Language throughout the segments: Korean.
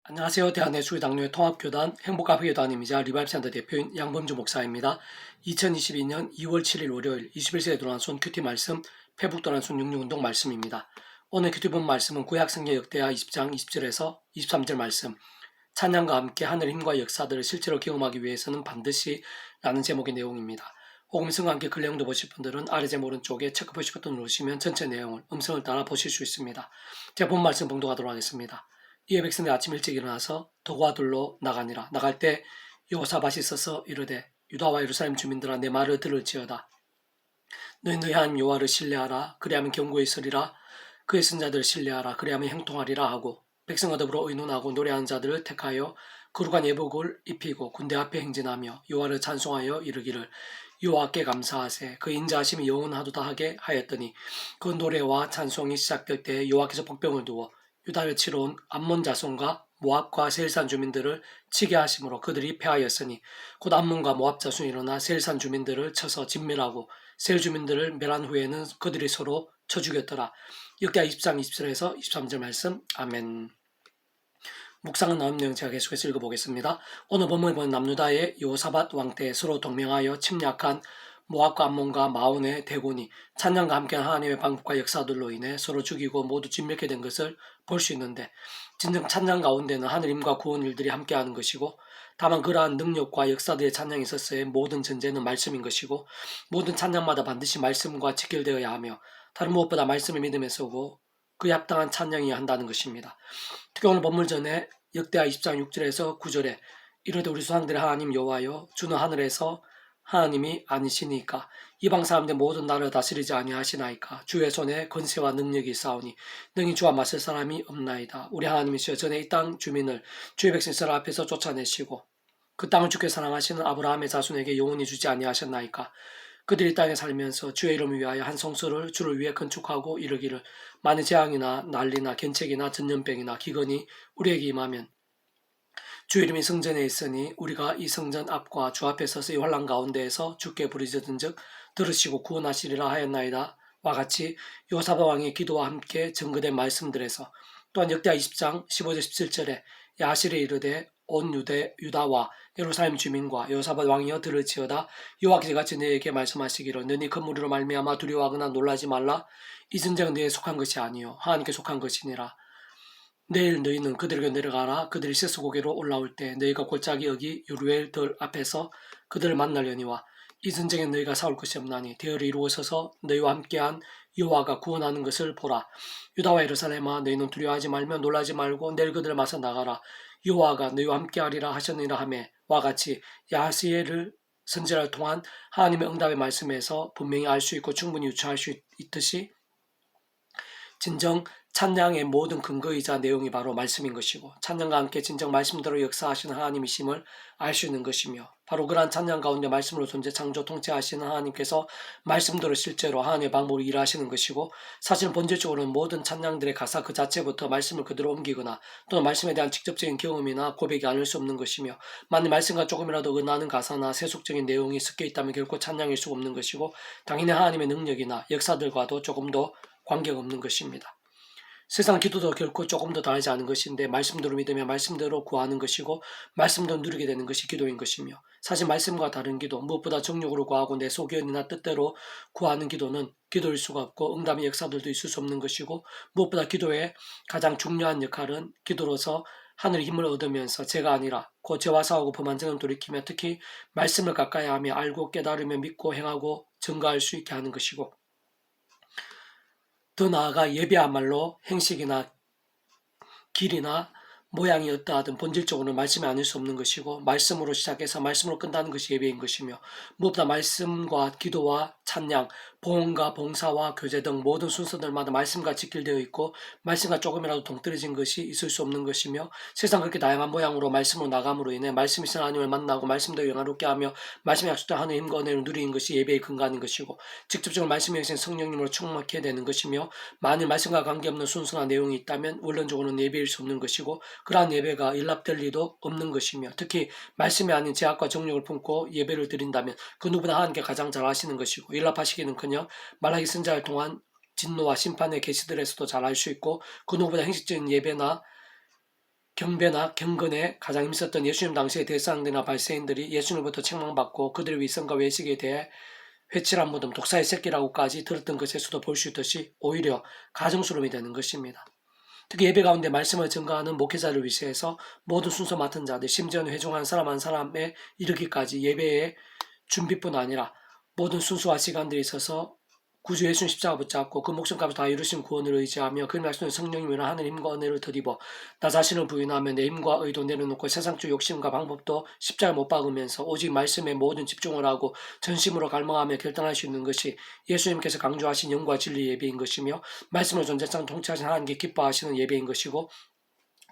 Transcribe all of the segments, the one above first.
안녕하세요. 대한예수당교회 통합교단 행복가회교단임이자 리바입센터 대표인 양범주 목사입니다. 2022년 2월 7일 월요일 21세기에 들어간 손 큐티 말씀, 페북 돌아온 손 육류운동 말씀입니다. 오늘 큐티 본 말씀은 구약성경 역대하 20장 20절에서 23절 말씀, 찬양과 함께 하늘의 힘과 역사들을 실제로 경험하기 위해서는 반드시 라는 제목의 내용입니다. 혹은 성과 함께 글 내용도 보실 분들은 아래 제목 오른쪽에 체크 표시 버튼 누르시면 전체 내용을 음성을 따라 보실 수 있습니다. 제가 본 말씀 봉독하도록 하겠습니다. 이에 백성들이 아침 일찍 일어나서 도구와 둘로 나가니라. 나갈 때 여호사밧이 서서 이르되 유다와 예루살렘 주민들아 내 말을 들을지어다. 너희 하나님 여호와를 신뢰하라. 그리하면 견고히 서리라. 그의 선자들을 신뢰하라. 그리하면 형통하리라 하고 백성과 더불어 의논하고 노래하는 자들을 택하여 거룩한 예복을 입히고 군대 앞에 행진하며 여호와를 찬송하여 이르기를 여호와께 감사하세. 그 인자하심이 영원하도다 하게 하였더니 그 노래와 찬송이 시작될 때 여호와께서 복병을 두어 유다를 치러 온 암몬 자손과 모압과 세일산 주민들을 치게 하심으로 그들이 패하였으니 곧 암몬과 모압 자손이 일어나 세일산 주민들을 쳐서 진멸하고 세일 주민들을 멸한 후에는 그들이 서로 쳐 죽였더라. 역대하 20장 20절에서 23절 말씀. 아멘. 묵상은 나온 내용 제가 계속해서 읽어보겠습니다. 오늘 본문에 보는 남유다의 여호사밧 왕 때 서로 동맹하여 침략한 모압과 암몬과 마온의 대군이 찬양과 함께한 하나님의 방법과 역사들로 인해 서로 죽이고 모두 진멸케 된 것을 볼 수 있는데, 진정 찬양 가운데는 하늘 힘과 구원 일들이 함께하는 것이고, 다만 그러한 능력과 역사들의 찬양이 있었어야 모든 전제는 말씀인 것이고, 모든 찬양마다 반드시 말씀과 직결되어야 하며 다른 무엇보다 말씀을 믿음에 서고 그에 합당한 찬양이어야 한다는 것입니다. 특히 오늘 본문 전에 역대하 20장 6절에서 9절에 이르되 우리 조상들의 하나님 여호와여 주는 하늘에서 하나님이 아니시니까 이방 사람들 모든 나라를 다스리지 아니하시나이까 주의 손에 권세와 능력이 있사오니 능히 주와 맞설 사람이 없나이다. 우리 하나님이시여 전에 이 땅 주민을 주의 백성 이스라엘 앞에서 쫓아내시고 그 땅을 주께 사랑하시는 아브라함의 자손에게 영원히 주지 아니하셨나이까. 그들이 땅에 살면서 주의 이름을 위하여 한 성소를 주를 위해 건축하고 이르기를 만일 재앙이나 난리나 견책이나 전염병이나 기근이 우리에게 임하면 주 이름이 성전에 있으니 우리가 이 성전 앞과 주 앞에 서서 이 환난 가운데에서 주께 부르짖은즉 들으시고 구원하시리라 하였나이다. 와 같이 여호사밧 왕의 기도와 함께 증거된 말씀들에서 또한 역대하 20장 15절 17절에 야실에 이르되 온 유다와 예루살렘 주민과 여호사밧 왕이여 들을지어다. 여호와께서 같이 너희에게 말씀하시기를 너희 건물으로 말미암아 두려워하거나 놀라지 말라. 이 전쟁은 너희에 속한 것이 아니요 하나님께 속한 것이니라. 내일 너희는 그들에게 내려가라. 그들이 세수고개로 올라올 때 너희가 골짜기 여기 유루엘들 앞에서 그들을 만나려니와 이 전쟁에 너희가 싸울 것이 없나니 대열이 이루어서서 너희와 함께한 여호와가 구원하는 것을 보라. 유다와 예루살렘아 너희는 두려워하지 말며 놀라지 말고 내일 그들을 맞서 나가라. 여호와가 너희와 함께하리라 하셨느니라 하며 와 같이 야하시엘을 선지자를 통한 하나님의 응답의 말씀에서 분명히 알 수 있고 충분히 유추할 수 있듯이 진정 찬양의 모든 근거이자 내용이 바로 말씀인 것이고 찬양과 함께 진정 말씀대로 역사하시는 하나님이심을 알 수 있는 것이며 바로 그러한 찬양 가운데 말씀으로 존재 창조 통치하시는 하나님께서 말씀대로 실제로 하나님의 방법으로 일하시는 것이고 사실 본질적으로는 모든 찬양들의 가사 그 자체부터 말씀을 그대로 옮기거나 또는 말씀에 대한 직접적인 경험이나 고백이 아닐 수 없는 것이며 만일 말씀과 조금이라도 은하는 가사나 세속적인 내용이 섞여 있다면 결코 찬양일 수 없는 것이고 당연히 하나님의 능력이나 역사들과도 조금도 관계가 없는 것입니다. 세상 기도도 결코 조금도 다르지 않은 것인데 말씀대로 믿으며 말씀대로 구하는 것이고 말씀대로 누리게 되는 것이 기도인 것이며 사실 말씀과 다른 기도, 무엇보다 정욕으로 구하고 내 소견이나 뜻대로 구하는 기도는 기도일 수가 없고 응답의 역사들도 있을 수 없는 것이고 무엇보다 기도의 가장 중요한 역할은 기도로서 하늘의 힘을 얻으면서 제가 아니라 곧 저와 싸우고 범한 죄는 돌이키며 특히 말씀을 가까이 하며 알고 깨달으며 믿고 행하고 증거할 수 있게 하는 것이고 더 나아가 예배야말로 행식이나 길이나 모양이 어떠하든 본질적으로는 말씀이 아닐 수 없는 것이고 말씀으로 시작해서 말씀으로 끝나는 것이 예배인 것이며 무엇보다 말씀과 기도와 찬양, 봉헌과 봉사와 교제 등 모든 순서들마다 말씀과 직결되어 있고 말씀과 조금이라도 동떨어진 것이 있을 수 없는 것이며 세상 그렇게 다양한 모양으로 말씀으로 나감으로 인해 말씀이신 하나님을 만나고 말씀대로 영화롭게 하며 말씀의 약속된 하나님의 힘과 은혜를 누리는 것이 예배의 근간인 것이고 직접적으로 말씀의 행신 성령님으로 충만케 되는 것이며 만일 말씀과 관계없는 순수한 내용이 있다면 원론적으로는 예배일 수 없는 것이고 그러한 예배가 일납될 리도 없는 것이며 특히 말씀이 아닌 제약과 정욕을 품고 예배를 드린다면 그 누구보다 하나님께 가장 잘 아시는 것이고 일납하시기는커녕 말라기 선지자를 통한 진노와 심판의 계시들에서도 잘 알 수 있고 그 누구보다 형식적인 예배나 경배나 경건에 가장 힘썼던 예수님 당시의 대사장들이나 발세인들이 예수님부터 책망받고 그들의 위선과 외식에 대해 회칠한 무덤, 독사의 새끼라고까지 들었던 것에서도 볼 수 있듯이 오히려 가정수름이 되는 것입니다. 특히 예배 가운데 말씀을 증거하는 목회자를 위시해서 모든 순서 맡은 자들, 심지어는 회중한 사람 한 사람에 이르기까지 예배의 준비뿐 아니라 모든 순서와 시간들이 있어서 구주 예수님 십자가 붙잡고 그 목숨값을 다 이루신 구원을 의지하며 그 말씀을 성령님이나 하늘 힘과 은혜를 드리고 나 자신을 부인하며 내 힘과 의도 내려놓고 세상적 욕심과 방법도 십자가에 못 박으면서 오직 말씀에 모든 집중을 하고 전심으로 갈망하며 결단할 수 있는 것이 예수님께서 강조하신 영과 진리 예배인 것이며 말씀을 전제상 통치하신 하나님께 기뻐하시는 예배인 것이고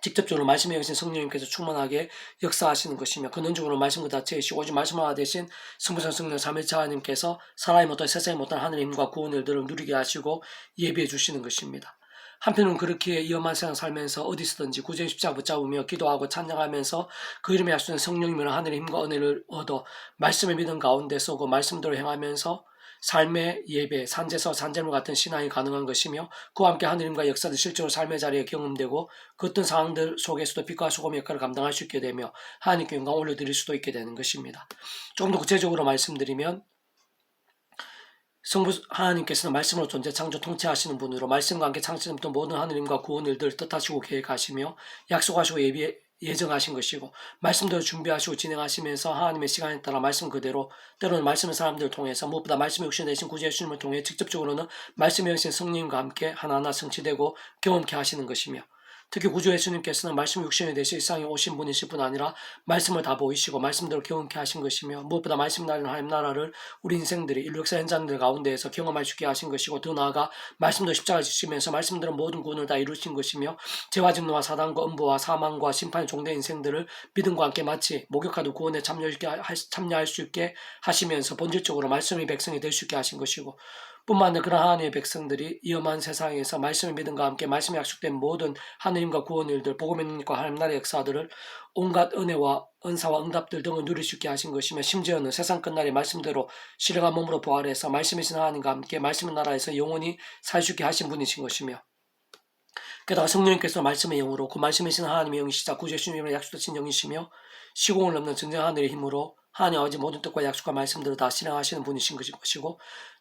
직접적으로 말씀에 계신 성령님께서 충만하게 역사하시는 것이며 근원적으로 말씀 그 자체이시고 오직 말씀 하나 대신 성부성 성령 삼위일체 하나님께서 사람이 못한 세상이 못한 하늘의 힘과 구원을 누리게 하시고 예비해 주시는 것입니다. 한편은 그렇게 위험한 세상 살면서 어디서든지 구주의 십자가 붙잡으며 기도하고 찬양하면서 그 이름에 할 수 있는 성령님이나 하늘의 힘과 은혜를 얻어 말씀의 믿음 가운데 서고 말씀대로 행하면서 삶의 예배, 산제서 산제물 같은 신앙이 가능한 것이며 그와 함께 하느님과 역사도 실제로 삶의 자리에 경험되고 그 어떤 상황들 속에서도 빛과 소금의 역할을 감당할 수 있게 되며 하나님께 영광 올려드릴 수도 있게 되는 것입니다. 조금 더 구체적으로 말씀드리면 성부 하나님께서는 말씀으로 존재 창조 통치하시는 분으로 말씀과 함께 창조부터 모든 하느님과 구원 일들을 뜻하시고 계획하시며 약속하시고 예정하신 것이고 말씀대로 준비하시고 진행하시면서 하나님의 시간에 따라 말씀 그대로 때로는 말씀의 사람들을 통해서 무엇보다 말씀의 육신 되신 구주 예수님을 통해 직접적으로는 말씀의 영신 성령님과 함께 하나하나 성취되고 경험케 하시는 것이며 특히 구주 예수님께서는 말씀 육신이 되시 이 세상에 오신 분이실 뿐 아니라 말씀을 다 보이시고 말씀대로 경험케 하신 것이며 무엇보다 말씀 나라는 하나님 나라를 우리 인생들이 인류 역사 현장들 가운데에서 경험할 수 있게 하신 것이고 더 나아가 말씀도 십자가 지시면서 말씀대로 모든 구원을 다 이루신 것이며 죄와 진노와 사단과 음부와 사망과 심판의 종된 인생들을 믿음과 함께 마치 목욕하듯 구원에 참여할 수 있게 하시면서 본질적으로 말씀의 백성이 될 수 있게 하신 것이고 뿐만 아니라 그런 하나님의 백성들이 위험한 세상에서 말씀의 믿음과 함께 말씀에 약속된 모든 하느님과 구원 일들, 복음의 능력과 하나님 나라의 역사들을 온갖 은혜와 은사와 응답들 등을 누릴 수 있게 하신 것이며 심지어는 세상 끝날에 말씀대로 신령한 몸으로 부활해서 말씀이신 하나님과 함께 말씀의 나라에서 영원히 살 수 있게 하신 분이신 것이며 게다가 성령님께서 말씀의 영으로 그 말씀이신 하나님의 영이시자 구주 예수님의 약속하신 영이시며 시공을 넘는 전쟁 하늘의 힘으로 하나님 아버지 모든 뜻과 약속과 말씀들을 다 실행하시는 분이신 것이고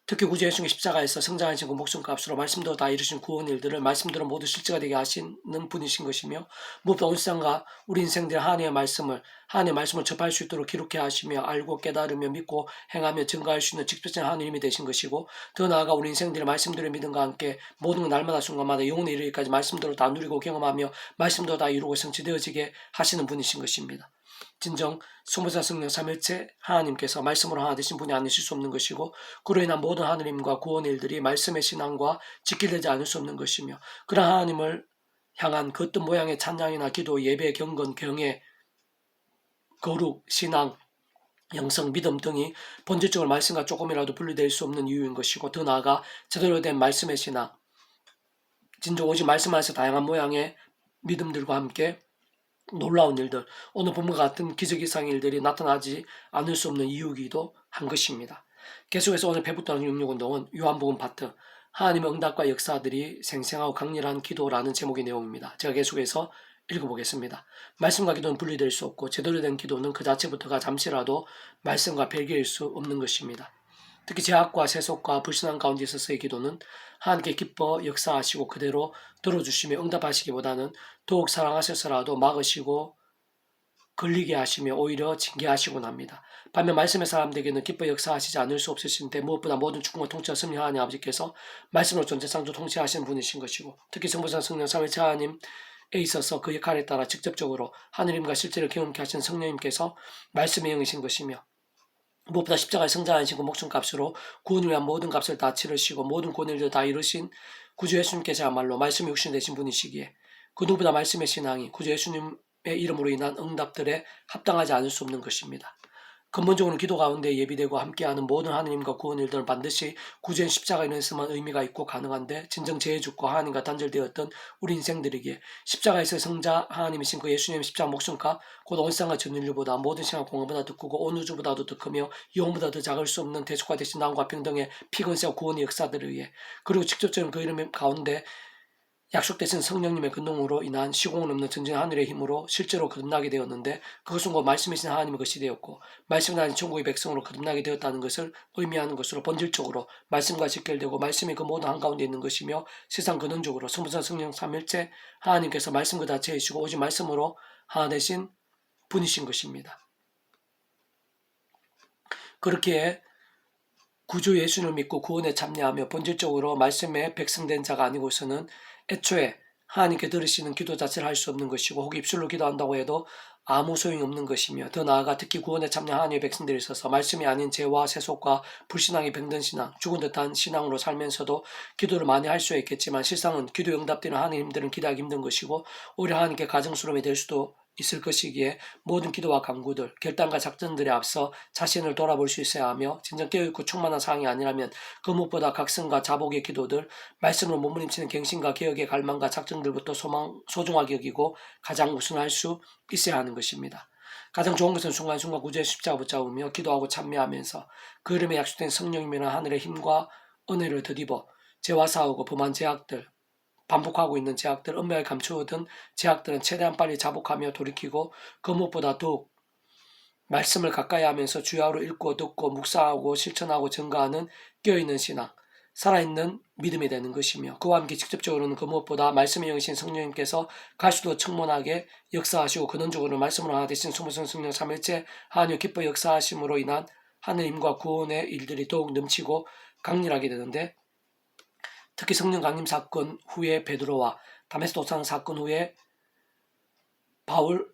특히 구주 예수님의 십자가에서 성장하신 그 목숨값으로 말씀대로 다 이루신 구원 일들을 말씀대로 모두 실제가 되게 하시는 분이신 것이며 무엇보다 온 세상과 우리 인생들 하나님의 말씀을 접할 수 있도록 기록해 하시며 알고 깨달으며 믿고 행하며 증거할 수 있는 직접적인 하나님이 되신 것이고 더 나아가 우리 인생들의 말씀들의 믿음과 함께 모든 날마다 순간마다 영혼에 이르기까지 말씀대로 다 누리고 경험하며 말씀대로 다 이루고 성취되어지게 하시는 분이신 것입니다. 진정 성부자 성령 삼일체 하나님께서 말씀으로 하나 되신 분이 아니실 수 없는 것이고 그로 인한 모든 하느님과 구원의 일들이 말씀의 신앙과 직결되지 않을 수 없는 것이며 그런 하나님을 향한 그 어떤 모양의 찬양이나 기도, 예배, 경건, 경애, 거룩, 신앙, 영성, 믿음 등이 본질적으로 말씀과 조금이라도 분리될 수 없는 이유인 것이고 더 나아가 제대로 된 말씀의 신앙, 진정 오직 말씀 안에서 다양한 모양의 믿음들과 함께 놀라운 일들, 오늘 본문과 같은 기적 이상의 일들이 나타나지 않을 수 없는 이유이기도 한 것입니다. 계속해서 오늘 배붙다는 66운동은 요한복음 파트 하나님의 응답과 역사들이 생생하고 강렬한 기도라는 제목의 내용입니다. 제가 계속해서 읽어보겠습니다. 말씀과 기도는 분리될 수 없고 제대로 된 기도는 그 자체부터가 잠시라도 말씀과 별개일 수 없는 것입니다. 특히 죄악과 세속과 불신앙 가운데 있어서의 기도는 하나님께 기뻐 역사하시고 그대로 들어주시며 응답하시기보다는 더욱 사랑하셔서라도 막으시고 걸리게 하시며 오히려 징계하시곤 합니다. 반면 말씀의 사람들에게는 기뻐 역사하시지 않을 수 없으신데 무엇보다 모든 축복과 통치와 섭리 하나님 아버지께서 말씀으로 존재상조 통치하시는 분이신 것이고 특히 성부상 성령 삼위일체 하나님에 있어서 그 역할에 따라 직접적으로 하느님과 실제를 경험케 하신 성령님께서 말씀의 영이신 것이며 무엇보다 십자가에 성장하신 그 목숨값으로 구원을 위한 모든 값을 다 치르시고 모든 구원을 다 이루신 구주 예수님께서야말로 말씀의 육신 되신 분이시기에 그 누구보다 말씀의 신앙이 구주 예수님의 이름으로 인한 응답들에 합당하지 않을 수 없는 것입니다. 근본적으로 기도 가운데 예비되고 함께하는 모든 하느님과 구원 일들은 반드시 구주의 십자가에 인해서만 의미가 있고 가능한데 진정 재해죽고 하나님과 단절되었던 우리 인생들에게 십자가에서 성자 하나님이신 그 예수님의 십자가 목숨값 곧 온 세상과 전 인류보다 모든 시간 공간보다 더 크고 온 우주보다도 더 크며 영혼보다 더 작을 수 없는 대속화 되신 나음과 평등의 피근세와 구원의 역사들에 의해 그리고 직접적인 그 이름 가운데 약속되신 성령님의 근동으로 인한 시공을 넘는 전진 하늘의 힘으로 실제로 거듭나게 되었는데, 그것은 곧 말씀이신 하나님의 것이 되었고 말씀이 아닌 천국의 백성으로 거듭나게 되었다는 것을 의미하는 것으로, 본질적으로 말씀과 직결되고 말씀이 그 모든 한가운데 있는 것이며, 세상 근원적으로 성부성 성령 삼일체 하나님께서 말씀 그 자체이시고 오직 말씀으로 하나 되신 분이신 것입니다. 그렇기에 구주 예수를 믿고 구원에 참여하며 본질적으로 말씀에 백성된 자가 아니고서는 애초에 하나님께 들으시는 기도 자체를 할 수 없는 것이고, 혹 입술로 기도한다고 해도 아무 소용이 없는 것이며, 더 나아가 특히 구원에 참여한 하나님의 백성들이 있어서 말씀이 아닌 죄와 세속과 불신앙의 병든 신앙, 죽은 듯한 신앙으로 살면서도 기도를 많이 할 수 있겠지만 실상은 기도 응답되는 하나님들은 기대하기 힘든 것이고, 오히려 하나님께 가증스러움이 될 수도 있을 것이기에 모든 기도와 간구들, 결단과 작전들에 앞서 자신을 돌아볼 수 있어야 하며, 진정 깨어있고 충만한 상황이 아니라면 그 무엇보다 각성과 자복의 기도들, 말씀으로 몸부림치는 갱신과 개혁의 갈망과 작정들부터 소중하게 여기고 가장 우선할 수 있어야 하는 것입니다. 가장 좋은 것은 순간순간 구주의 십자가 붙잡으며 기도하고 참여하면서 그 이름에 약속된 성령님이라는 하늘의 힘과 은혜를 덧입어 죄와 싸우고 범한 죄악들, 반복하고 있는 죄악들, 은밀하게 감추어둔 죄악들은 최대한 빨리 자복하며 돌이키고, 그 무엇보다 더욱 말씀을 가까이 하면서 주야로 읽고 듣고 묵상하고 실천하고 증가하는 깨어있는 신앙, 살아있는 믿음이 되는 것이며, 그와 함께 직접적으로는 그 무엇보다 말씀의 영이신 성령님께서 갈수록 충만하게 역사하시고 근원적으로 말씀으로 하나 되신 성부성 성령 삼일체 하나님 기뻐 역사하심으로 인한 하느님과 구원의 일들이 더욱 넘치고 강렬하게 되는데, 특히 성령 강림 사건 후에 베드로와 다메스 도상 사건 후에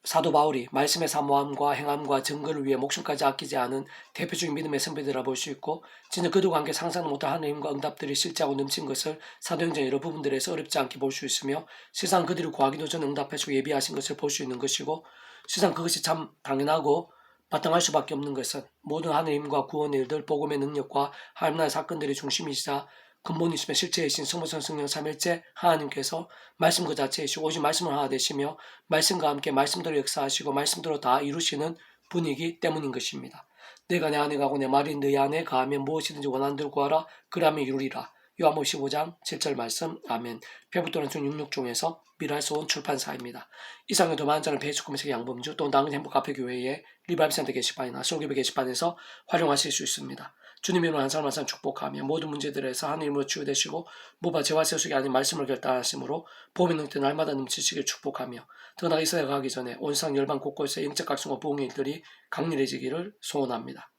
사도 바울이 말씀의 사모함과 행함과 증거를 위해 목숨까지 아끼지 않은 대표적인 믿음의 선배들이라 볼 수 있고, 진짜 그들과 함께 상상도 못한 하나님과 응답들이 실제하고 넘친 것을 사도행전 여러 부분들에서 어렵지 않게 볼 수 있으며, 세상 그들이 구하기도 전에 응답하시고 예비하신 것을 볼 수 있는 것이고, 세상 그것이 참 당연하고 마땅할 수밖에 없는 것은 모든 하나님과 구원의 일들, 복음의 능력과 하나님의 사건들의 중심이시자 근본이시며 실체이신 성부성 성령 삼일체 하나님께서 말씀 그 자체이시고 오직 말씀을 하나 되시며 말씀과 함께 말씀대로 역사하시고 말씀대로 다 이루시는 분이기 때문인 것입니다. 내가 내 안에 가고 내 말이 너희 안에 가하면 무엇이든지 원하는 대로 구하라, 그라면 이루리라. 요한복음 15장 7절 말씀. 아멘. 페북도는 중 66종에서 미랄소원 출판사입니다. 이상의 더 많은 자는 페이스북 검색 양범주, 또 나은 행복카페교회의 리바이브센터 게시판이나 솔기배 게시판에서 활용하실 수 있습니다. 주님의 이름으로 한 사람 한 사람 축복하며 모든 문제들에서 하나님으로 치유되시고 무바 죄와 세속이 아닌 말씀을 결단하심으로 복음의 능태 날마다 넘치시길 축복하며, 더 나아가 이 세대가 가기 전에 온 세상 열방 곳곳에 영적 각성과 부흥의 일들이 강렬해지기를 소원합니다.